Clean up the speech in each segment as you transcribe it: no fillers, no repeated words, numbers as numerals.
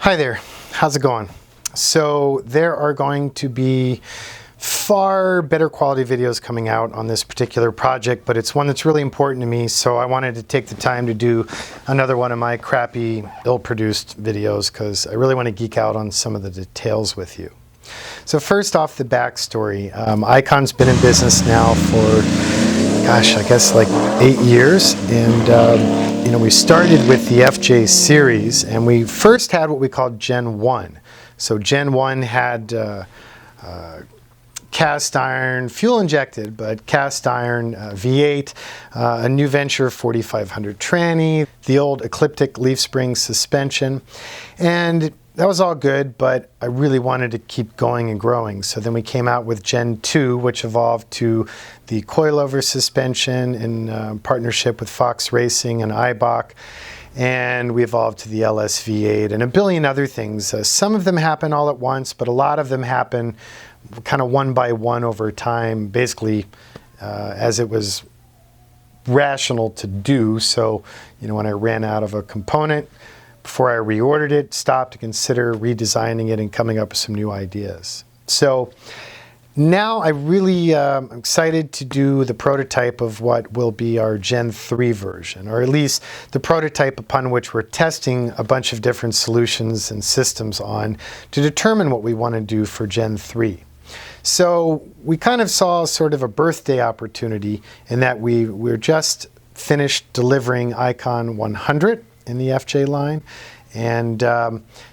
Hi there, how's it going? So there are going to be far better quality videos coming out on this particular project, but it's one that's really important to me, so I wanted to take the time to do another one of my crappy, ill-produced videos because I really want to geek out on some of the details with you. So first off, the backstory. Icon's been in business now for, gosh, I guess like 8 years, and we started with the FJ series, and we first had what we called Gen 1. So Gen 1 had cast iron, fuel injected, but cast iron V8, a new venture 4500 tranny, the old ecliptic leaf spring suspension, and that was all good, but I really wanted to keep going and growing. So then we came out with Gen 2, which evolved to the coilover suspension in partnership with Fox Racing and Eibach. And we evolved to the LSV8 and a billion other things. Some of them happen all at once, but a lot of them happen kind of one by one over time, basically as it was rational to do. So, when I ran out of a component, before I reordered it, stopped to consider redesigning it and coming up with some new ideas. So now I really am excited to do the prototype of what will be our Gen 3 version, or at least the prototype upon which we're testing a bunch of different solutions and systems on to determine what we want to do for Gen 3. So we kind of saw sort of a birthday opportunity in that we're just finished delivering Icon 100 in the FJ line, and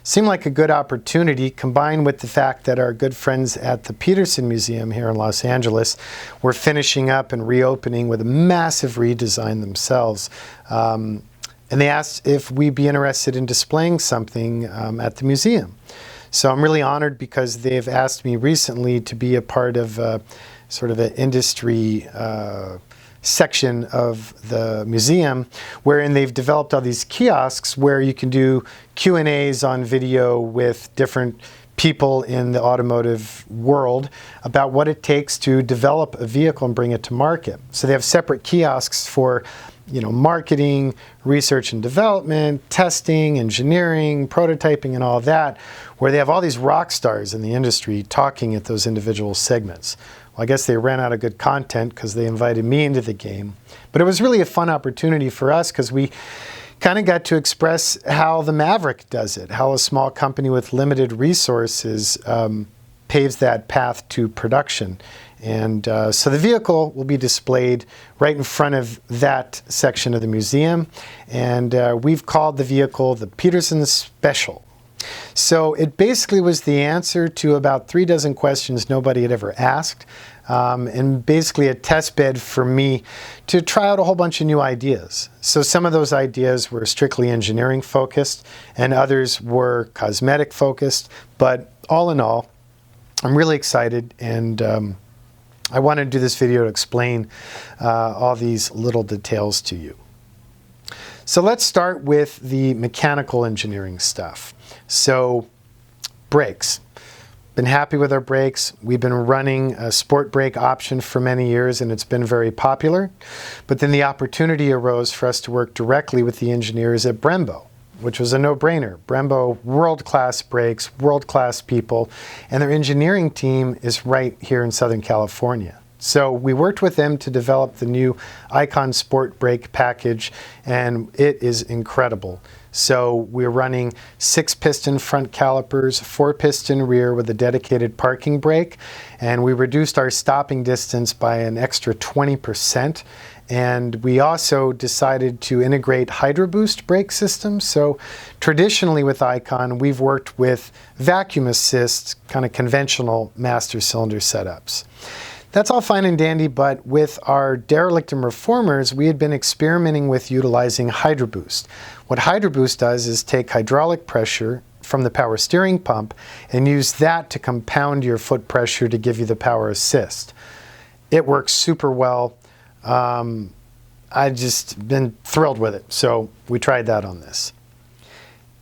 seemed like a good opportunity, combined with the fact that our good friends at the Petersen Museum here in Los Angeles were finishing up and reopening with a massive redesign themselves. And they asked if we'd be interested in displaying something at the museum. So I'm really honored because they've asked me recently to be a part of sort of an industry section of the museum, wherein they've developed all these kiosks where you can do Q&As on video with different people in the automotive world about what it takes to develop a vehicle and bring it to market. So they have separate kiosks for marketing, research and development, testing, engineering, prototyping, and all that, where they have all these rock stars in the industry talking at those individual segments. Well, I guess they ran out of good content because they invited me into the game. But it was really a fun opportunity for us because we kind of got to express how the Maverick does it, how a small company with limited resources paves that path to production. And so the vehicle will be displayed right in front of that section of the museum. And we've called the vehicle the Petersen Special. So it basically was the answer to about 3 dozen questions nobody had ever asked, and basically a test bed for me to try out a whole bunch of new ideas. So some of those ideas were strictly engineering focused, and others were cosmetic focused. But all in all, I'm really excited, and I wanted to do this video to explain all these little details to you. So let's start with the mechanical engineering stuff. So brakes. Been happy with our brakes. We've been running a sport brake option for many years, and it's been very popular. But then the opportunity arose for us to work directly with the engineers at Brembo, which was a no-brainer. Brembo, world-class brakes, world-class people, and their engineering team is right here in Southern California. So we worked with them to develop the new Icon Sport Brake package, and it is incredible. So we're running 6-piston front calipers, 4-piston rear with a dedicated parking brake, and we reduced our stopping distance by an extra 20%. And we also decided to integrate Hydraboost Brake systems. So traditionally with Icon, we've worked with vacuum assist, kind of conventional master cylinder setups. That's all fine and dandy, but with our derelict and reformers, we had been experimenting with utilizing Hydraboost. What Hydraboost does is take hydraulic pressure from the power steering pump and use that to compound your foot pressure to give you the power assist. It works super well. I've just been thrilled with it, so we tried that on this.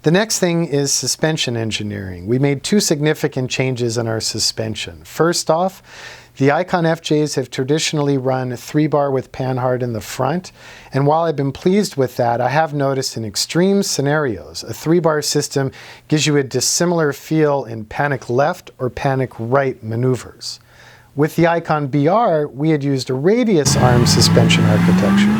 The next thing is suspension engineering. We made 2 significant changes in our suspension. First off, The Icon FJs have traditionally run 3-bar with panhard in the front, and while I've been pleased with that, I have noticed in extreme scenarios, a 3-bar system gives you a dissimilar feel in panic left or panic right maneuvers. With the Icon BR, we had used a radius arm suspension architecture.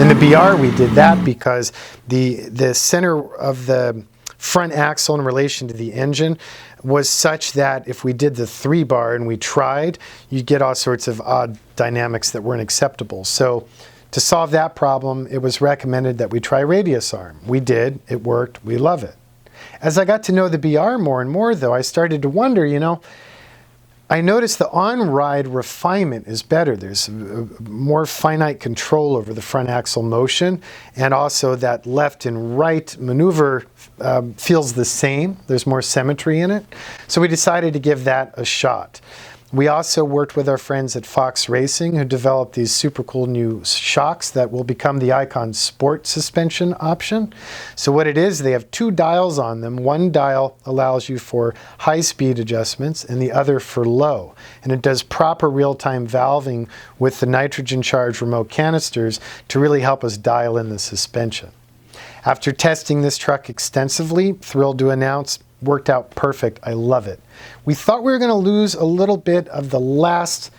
In the BR, we did that because the center of the front axle in relation to the engine was such that if we did the 3-bar and we tried, you'd get all sorts of odd dynamics that weren't acceptable. So to solve that problem, it was recommended that we try radius arm. We did, it worked, we love it. As I got to know the BR more and more though, I started to wonder, I noticed the on-ride refinement is better. There's more finite control over the front axle motion, and also that left and right maneuver feels the same. There's more symmetry in it. So we decided to give that a shot. We also worked with our friends at Fox Racing who developed these super cool new shocks that will become the Icon Sport suspension option. So what it is, they have 2 dials on them. One dial allows you for high speed adjustments and the other for low. And it does proper real-time valving with the nitrogen charged remote canisters to really help us dial in the suspension. After testing this truck extensively, thrilled to announce, worked out perfect. I love it. We thought we were going to lose a little bit of the last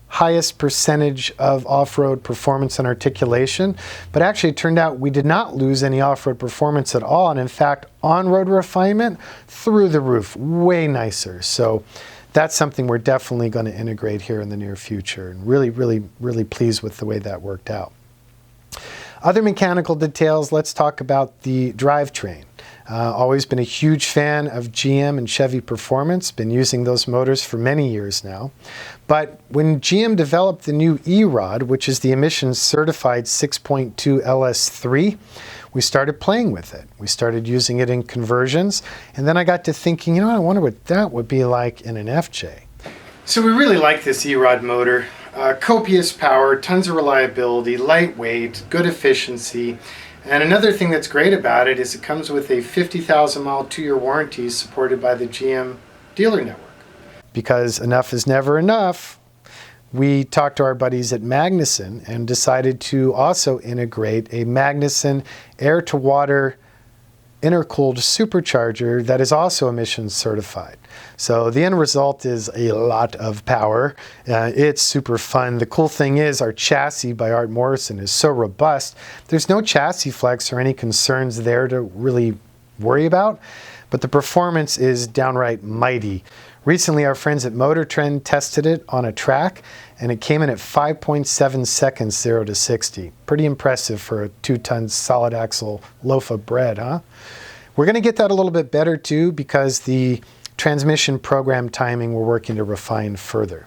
highest percentage of off-road performance and articulation, but actually it turned out we did not lose any off-road performance at all, and in fact on-road refinement through the roof, way nicer. So that's something we're definitely going to integrate here in the near future, and really pleased with the way that worked out. Other mechanical details, let's talk about the drivetrain. Always been a huge fan of GM and Chevy performance, been using those motors for many years now. But when GM developed the new E-Rod, which is the emissions certified 6.2 LS3, we started playing with it. We started using it in conversions, and then I got to thinking, I wonder what that would be like in an FJ. So we really like this E-Rod motor. Copious power, tons of reliability, lightweight, good efficiency. And another thing that's great about it is it comes with a 50,000 mile 2-year warranty supported by the GM dealer network. Because enough is never enough, we talked to our buddies at Magnuson and decided to also integrate a Magnuson air-to-water intercooled supercharger that is also emissions certified. So the end result is a lot of power. It's super fun. The cool thing is our chassis by Art Morrison is so robust. There's no chassis flex or any concerns there to really worry about, but the performance is downright mighty. Recently, our friends at Motor Trend tested it on a track, and it came in at 5.7 seconds 0 to 60. Pretty impressive for a 2-ton solid axle loaf of bread, huh? We're going to get that a little bit better too, because the transmission program timing we're working to refine further.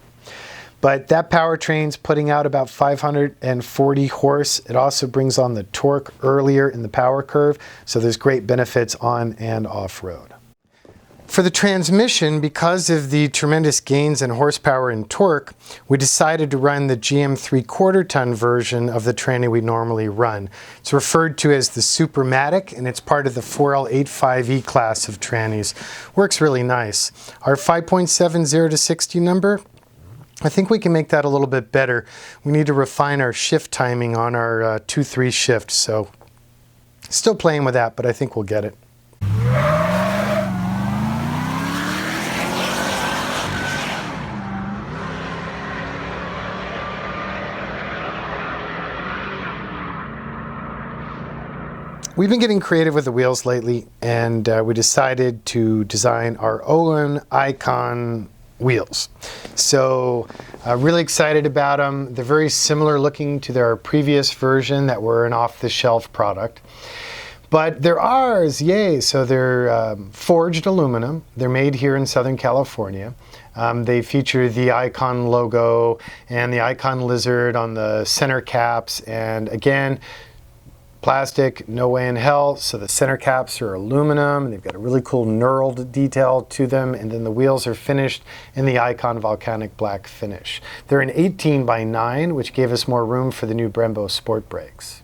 But that powertrain's putting out about 540 horse. It also brings on the torque earlier in the power curve, so there's great benefits on and off-road. For the transmission, because of the tremendous gains in horsepower and torque, we decided to run the GM 3/4 ton version of the tranny we normally run. It's referred to as the Supermatic, and it's part of the 4L85E class of trannies. Works really nice. Our 5.7 0 to 60 number, I think we can make that a little bit better. We need to refine our shift timing on our 2-3 shift, so still playing with that, but I think we'll get it. We've been getting creative with the wheels lately, and we decided to design our own Icon wheels. So really excited about them. They're very similar looking to their previous version that were an off-the-shelf product. But they're ours, yay! So they're forged aluminum. They're made here in Southern California. They feature the Icon logo and the Icon lizard on the center caps, and again, plastic, no way in hell. So the center caps are aluminum, and they've got a really cool knurled detail to them, and then the wheels are finished in the Icon volcanic black finish. They're an 18x9, which gave us more room for the new Brembo sport brakes.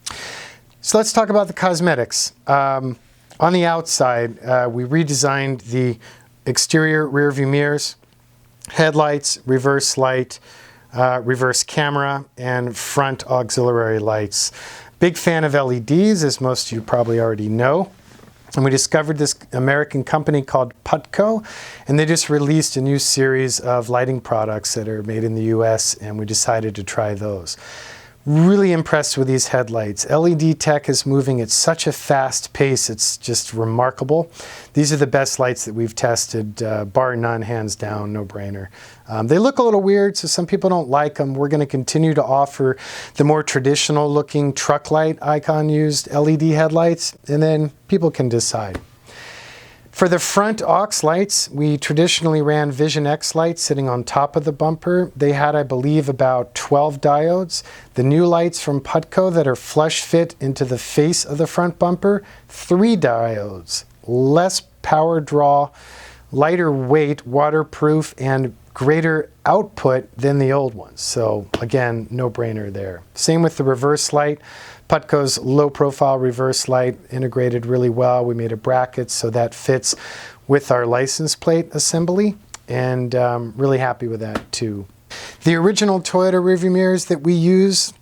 So let's talk about the cosmetics. On the outside, we redesigned the exterior rear view mirrors. headlights, reverse light, reverse camera, and front auxiliary lights. Big fan of LEDs, as most of you probably already know. And we discovered this American company called Putco, and they just released a new series of lighting products that are made in the US, and we decided to try those. Really impressed with these headlights. LED tech is moving at such a fast pace, it's just remarkable. These are the best lights that we've tested, bar none, hands down, no brainer. They look a little weird, so some people don't like them. We're going to continue to offer the more traditional looking truck light icon used LED headlights, and then people can decide. For the front aux lights, we traditionally ran Vision X lights sitting on top of the bumper. They had, I believe, about 12 diodes. The new lights from Putco that are flush fit into the face of the front bumper, 3 diodes. Less power draw, lighter weight, waterproof, and greater output than the old ones. So again, no brainer there. Same with the reverse light. Putco's low profile reverse light integrated really well. We made a bracket so that fits with our license plate assembly, and really happy with that too. The original Toyota rearview mirrors that we use,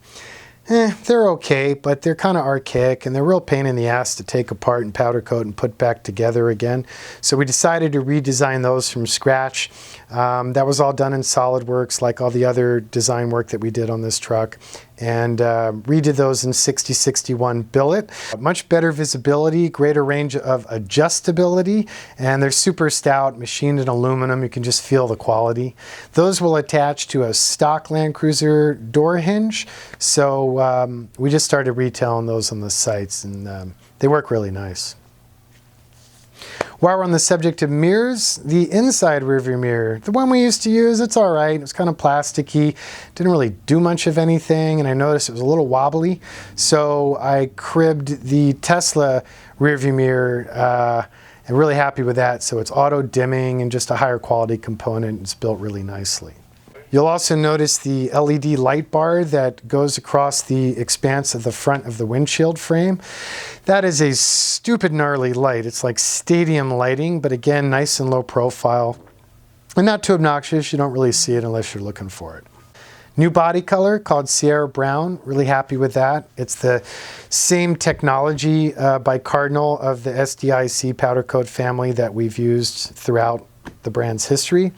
they're okay, but they're kind of archaic and they're a real pain in the ass to take apart and powder coat and put back together again. So we decided to redesign those from scratch. That was all done in SolidWorks, like all the other design work that we did on this truck, and redid those in 6061 billet. Much better visibility, greater range of adjustability, and they're super stout, machined in aluminum. You can just feel the quality. Those will attach to a stock Land Cruiser door hinge, so we just started retailing those on the sites, and they work really nice. While we're on the subject of mirrors, the inside rearview mirror, the one we used to use, it's all right. It was kind of plasticky, didn't really do much of anything, and I noticed it was a little wobbly. So I cribbed the Tesla rearview mirror, and really happy with that. So it's auto dimming and just a higher quality component. It's built really nicely. You'll also notice the LED light bar that goes across the expanse of the front of the windshield frame. That is a stupid gnarly light. It's like stadium lighting, but again, nice and low profile. And not too obnoxious. You don't really see it unless you're looking for it. New body color called Sierra Brown. Really happy with that. It's the same technology by Cardinal of the SDIC powder coat family that we've used throughout the brand's history,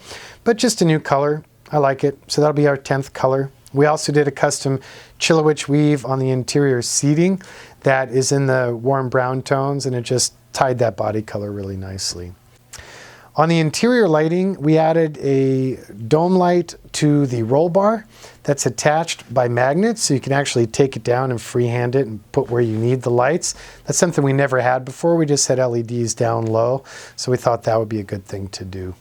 but just a new color. I like it. So that'll be our 10th color. We also did a custom Chilowich weave on the interior seating that is in the warm brown tones, and it just tied that body color really nicely. On the interior lighting, we added a dome light to the roll bar that's attached by magnets, so you can actually take it down and freehand it and put where you need the lights. That's something we never had before. We just had LEDs down low, so we thought that would be a good thing to do.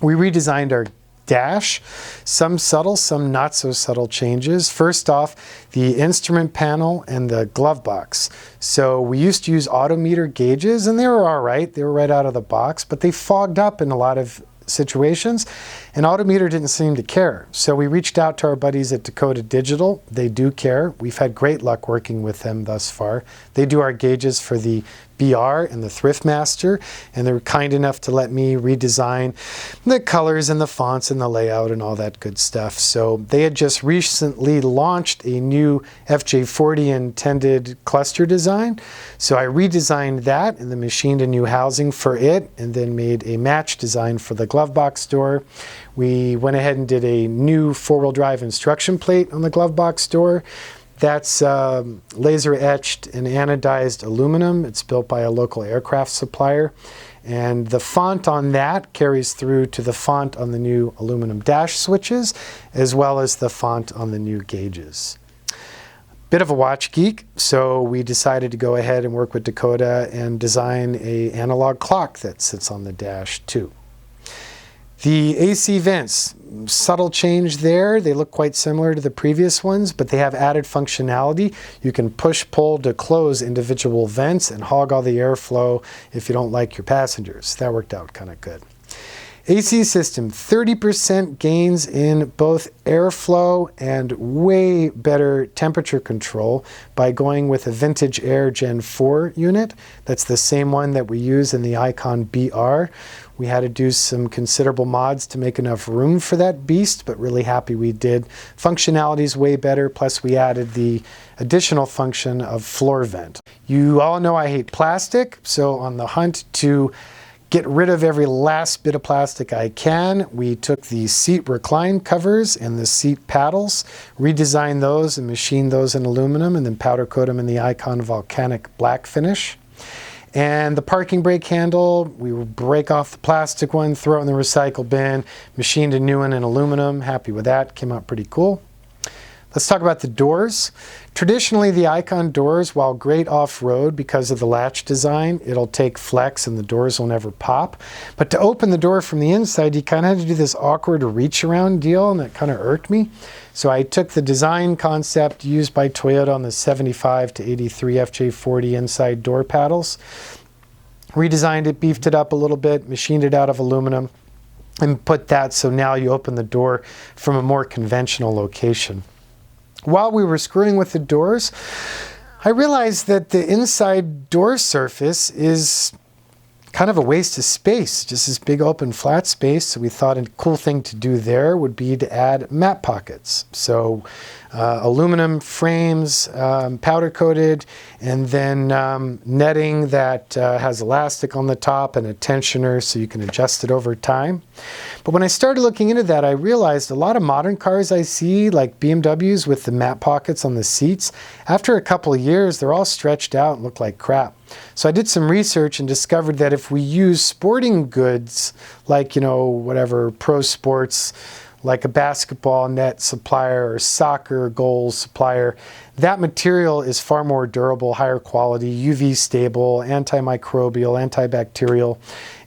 We redesigned our dash, some subtle, some not so subtle changes. First off, the instrument panel and the glove box. So we used to use autometer gauges, and they were all right. They were right out of the box, but they fogged up in a lot of situations, and autometer didn't seem to care. So we reached out to our buddies at Dakota Digital. They do care. We've had great luck working with them thus far. They do our gauges for the BR and the Thriftmaster, and they were kind enough to let me redesign the colors and the fonts and the layout and all that good stuff. So they had just recently launched a new FJ40 intended cluster design. So I redesigned that and then machined a new housing for it, and then made a match design for the glove box door. We went ahead and did a new four-wheel drive instruction plate on the glove box door. That's laser etched and anodized aluminum. It's built by a local aircraft supplier. And the font on that carries through to the font on the new aluminum dash switches, as well as the font on the new gauges. Bit of a watch geek, so we decided to go ahead and work with Dakota and design an analog clock that sits on the dash too. The AC vents, subtle change there. They look quite similar to the previous ones, but they have added functionality. You can push, pull to close individual vents and hog all the airflow if you don't like your passengers. That worked out kind of good. AC system, 30% gains in both airflow and way better temperature control by going with a Vintage Air Gen 4 unit. That's the same one that we use in the Icon BR. We had to do some considerable mods to make enough room for that beast, but really happy we did. Functionality is way better, plus we added the additional function of floor vent. You all know I hate plastic, so on the hunt to get rid of every last bit of plastic I can, we took the seat recline covers and the seat paddles, redesigned those and machined those in aluminum, and then powder coat them in the Icon Volcanic black finish. And the parking brake handle, we will break off the plastic one, throw it in the recycle bin, machined a new one in aluminum. Happy with that, came out pretty cool. Let's talk about the doors. Traditionally, the Icon doors, while great off-road because of the latch design, it'll take flex and the doors will never pop. But to open the door from the inside, you kind of had to do this awkward reach-around deal, and that kind of irked me. So I took the design concept used by Toyota on the 75 to 83 FJ40 inside door paddles, redesigned it, beefed it up a little bit, machined it out of aluminum, and put that so now you open the door from a more conventional location. While we were screwing with the doors, I realized that the inside door surface is kind of a waste of space, just this big open flat space. So we thought a cool thing to do there would be to add map pockets. So aluminum frames, powder coated, and then netting that has elastic on the top and a tensioner so you can adjust it over time. But when I started looking into that, I realized a lot of modern cars I see, like BMWs with the map pockets on the seats, after a couple of years, they're all stretched out and look like crap. So I did some research and discovered that if we use sporting goods, like, whatever, pro sports, like a basketball net supplier or soccer goals supplier, that material is far more durable, higher quality, UV stable, antimicrobial, antibacterial,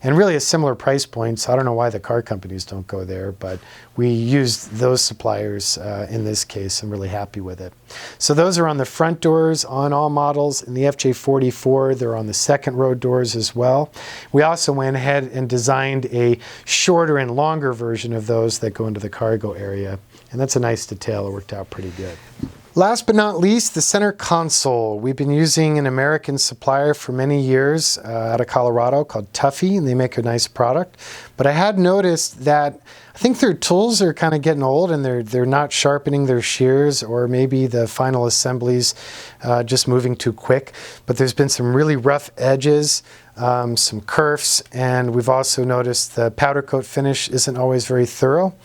and really a similar price point. So I don't know why the car companies don't go there, but we used those suppliers in this case. I'm really happy with it. So those are on the front doors on all models. In the FJ44, they're on the second row doors as well. We also went ahead and designed a shorter and longer version of those that go into the cargo area. And that's a nice detail. It worked out pretty good. Last but not least, the center console. We've been using an American supplier for many years out of Colorado called Tuffy, and they make a nice product. But I had noticed that I think their tools are kind of getting old and they're not sharpening their shears, or maybe the final assemblies just moving too quick. But there's been some really rough edges, some kerfs, and we've also noticed the powder coat finish isn't always very thorough.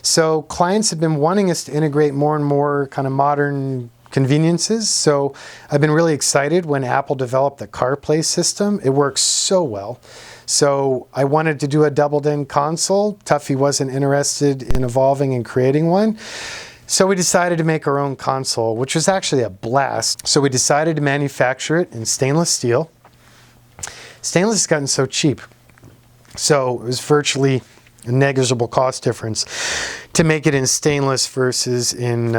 So clients have been wanting us to integrate more and more kind of modern conveniences. So I've been really excited when Apple developed the CarPlay system. It works so well. So I wanted to do a doubled-in console. Tuffy wasn't interested in evolving and creating one. So we decided to make our own console, which was actually a blast. So we decided to manufacture it in stainless steel. Stainless has gotten so cheap. So it was virtually a negligible cost difference to make it in stainless versus in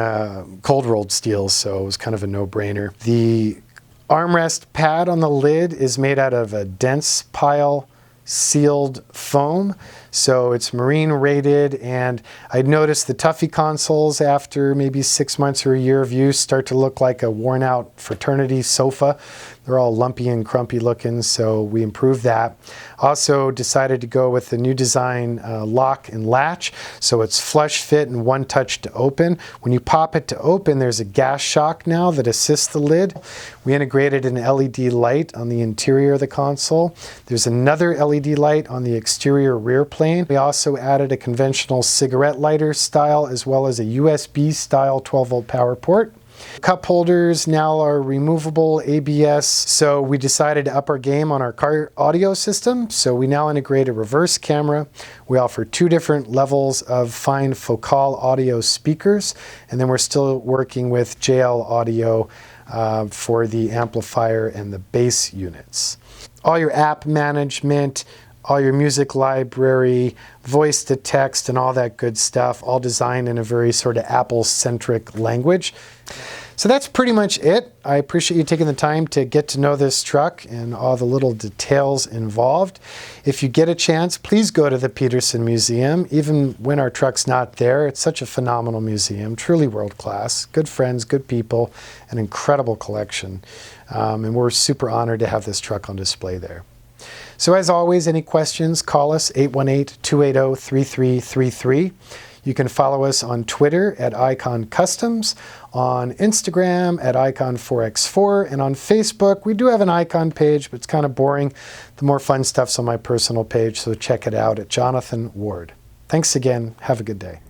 cold rolled steel, so it was kind of a no-brainer. The armrest pad on the lid is made out of a dense pile sealed foam, so it's marine rated, and I'd noticed the Tuffy consoles after maybe 6 months or a year of use start to look like a worn out fraternity sofa. They're all lumpy and crumpy looking, so we improved that. Also decided to go with the new design lock and latch, so it's flush fit and one touch to open. When you pop it to open, there's a gas shock now that assists the lid. We integrated an LED light on the interior of the console. There's another LED light on the exterior rear plane. We also added a conventional cigarette lighter style as well as a USB style 12-volt power port. Cup holders now are removable ABS, so we decided to up our game on our car audio system. So we now integrate a reverse camera. We offer 2 different levels of fine focal audio speakers, and then we're still working with JL audio for the amplifier and the bass units. All your app management, all your music library, voice to text, and all that good stuff, all designed in a very sort of Apple-centric language. So that's pretty much it. I appreciate you taking the time to get to know this truck and all the little details involved. If you get a chance, please go to the Petersen Museum. Even when our truck's not there, it's such a phenomenal museum, truly world-class. Good friends, good people, an incredible collection. And we're super honored to have this truck on display there. So as always, any questions, call us 818-280-3333. You can follow us on Twitter at Icon Customs, on Instagram at Icon4x4, and on Facebook. We do have an Icon page, but it's kind of boring. The more fun stuff's on my personal page, so check it out at Jonathan Ward. Thanks again. Have a good day.